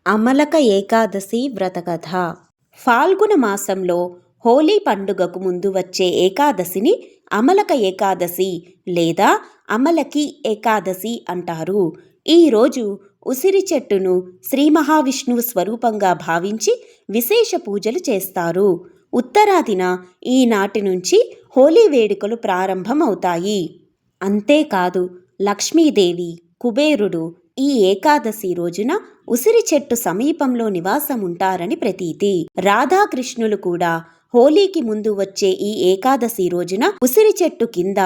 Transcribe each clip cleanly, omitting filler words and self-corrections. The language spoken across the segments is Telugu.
అమలక ఏకాదశి వ్రతకథ. ఫాల్గుణ మాసంలో హోలీ పండుగకు ముందు వచ్చే ఏకాదశిని అమలక ఏకాదశి లేదా అమలకి ఏకాదశి అంటారు. ఈరోజు ఉసిరి చెట్టును శ్రీ మహావిష్ణువు స్వరూపంగా భావించి విశేష పూజలు చేస్తారు. ఉత్తరాదిన ఈనాటి నుంచి హోలీ వేడుకలు ప్రారంభమవుతాయి. అంతేకాదు లక్ష్మీదేవి, కుబేరుడు ఈ ఏకాదశి రోజున ఉసిరి చెట్టు సమీపంలో నివాసముంటారని ప్రతీతి. రాధాకృష్ణులు కూడా హోలీకి ముందు వచ్చే ఈ ఏకాదశి రోజున ఉసిరి చెట్టు కింద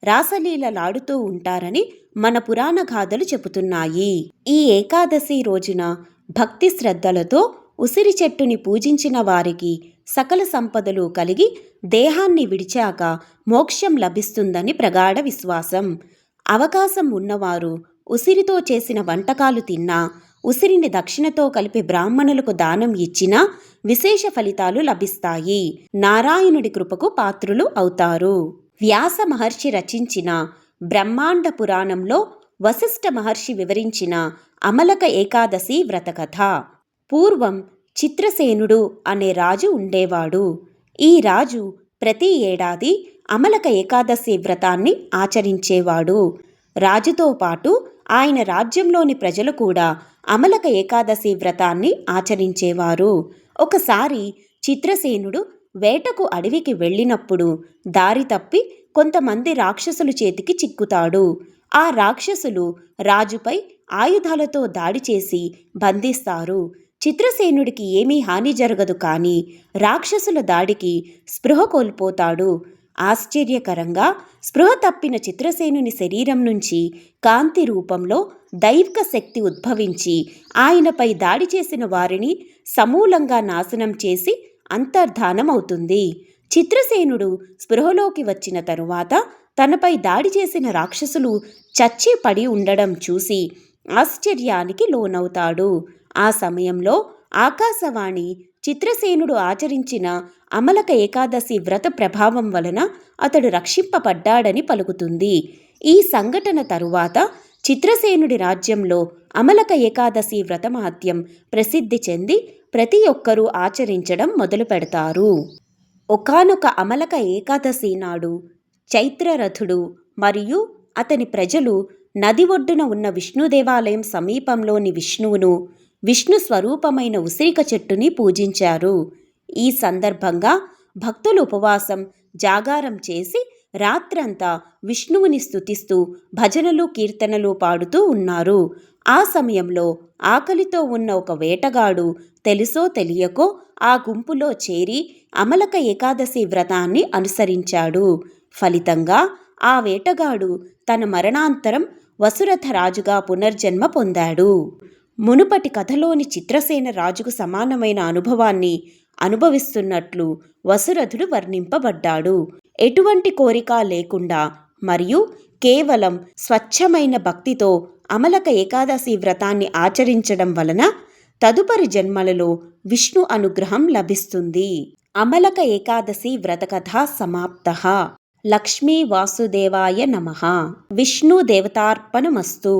రాసలీలలాడుతూ ఉంటారని మన పురాణ గాథలు చెబుతున్నాయి. ఈ ఏకాదశి రోజున భక్తి శ్రద్ధలతో ఉసిరి చెట్టుని పూజించిన వారికి సకల సంపదలు కలిగి దేహాన్ని విడిచాక మోక్షం లభిస్తుందని ప్రగాఢ విశ్వాసం. అవకాశం ఉన్నవారు ఉసిరితో చేసిన వంటకాలు తిన్నా, ఉసిరిని దక్షిణతో కలిపి బ్రాహ్మణులకు దానం ఇచ్చినా విశేష ఫలితాలు లభిస్తాయి. నారాయణుడి కృపకు పాత్రులు అవుతారు. వ్యాస మహర్షి రచించిన బ్రహ్మాండ పురాణంలో వశిష్ఠ మహర్షి వివరించిన అమలక ఏకాదశి వ్రతకథ. పూర్వం చిత్రసేనుడు అనే రాజు ఉండేవాడు. ఈ రాజు ప్రతి ఏడాది అమలక ఏకాదశి వ్రతాన్ని ఆచరించేవాడు. రాజుతో పాటు ఆయన రాజ్యంలోని ప్రజలు కూడా అమలక ఏకాదశి వ్రతాన్ని ఆచరించేవారు. ఒకసారి చిత్రసేనుడు వేటకు అడవికి వెళ్ళినప్పుడు దారి తప్పి కొంతమంది రాక్షసుల చేతికి చిక్కుతాడు. ఆ రాక్షసులు రాజుపై ఆయుధాలతో దాడి చేసి బంధిస్తారు. చిత్రసేనుడికి ఏమీ హాని జరగదు, కానీ రాక్షసుల దాడికి స్పృహ కోల్పోతాడు. ఆశ్చర్యకరంగా స్పృహ తప్పిన చిత్రసేనుని శరీరం నుంచి కాంతి రూపంలో దైవిక శక్తి ఉద్భవించి ఆయనపై దాడి చేసిన వారిని సమూలంగా నాశనం చేసి అంతర్ధానమవుతుంది. చిత్రసేనుడు స్పృహలోకి వచ్చిన తరువాత తనపై దాడి చేసిన రాక్షసులు చచ్చి పడి ఉండడం చూసి ఆశ్చర్యానికి లోనవుతాడు. ఆ సమయంలో ఆకాశవాణి చిత్రసేనుడు ఆచరించిన అమలక ఏకాదశి వ్రత ప్రభావం వలన అతడు రక్షింపబడ్డాడని పలుకుతుంది. ఈ సంఘటన తరువాత చిత్రసేనుడి రాజ్యంలో అమలక ఏకాదశి వ్రత మహత్యం ప్రసిద్ధి చెంది ప్రతి ఒక్కరూ ఆచరించడం మొదలు పెడతారు. ఒకానొక అమలక ఏకాదశి నాడు చైత్రరథుడు మరియు అతని ప్రజలు నది ఒడ్డున ఉన్న విష్ణు దేవాలయం సమీపంలోని విష్ణువును, విష్ణు స్వరూపమైన ఉసిరిక చెట్టుని పూజించారు. ఈ సందర్భంగా భక్తులు ఉపవాసం, జాగారం చేసి రాత్రంతా విష్ణువుని స్తుతిస్తూ భజనలు, కీర్తనలు పాడుతూ ఉన్నారు. ఆ సమయంలో ఆకలితో ఉన్న ఒక వేటగాడు తెలుసో తెలియకో ఆ గుంపులో చేరి అమలక ఏకాదశి వ్రతాన్ని అనుసరించాడు. ఫలితంగా ఆ వేటగాడు తన మరణాంతరం వసురథ రాజుగా పునర్జన్మ పొందాడు. మునుపటి కథలోని చిత్రసేన రాజుకు సమానమైన అనుభవాన్ని అనుభవిస్తున్నట్లు వసురథుడు వర్ణింపబడ్డాడు. ఎటువంటి కోరిక లేకుండా మరియు కేవలం స్వచ్ఛమైన భక్తితో అమలక ఏకాదశి వ్రతాన్ని ఆచరించడం వలన తదుపరి జన్మలలో విష్ణు అనుగ్రహం లభిస్తుంది. అమలక ఏకాదశి వ్రతకథ సమాప్తః. లక్ష్మీ వాసుదేవాయ నమః. విష్ణు దేవతార్పణమస్తు.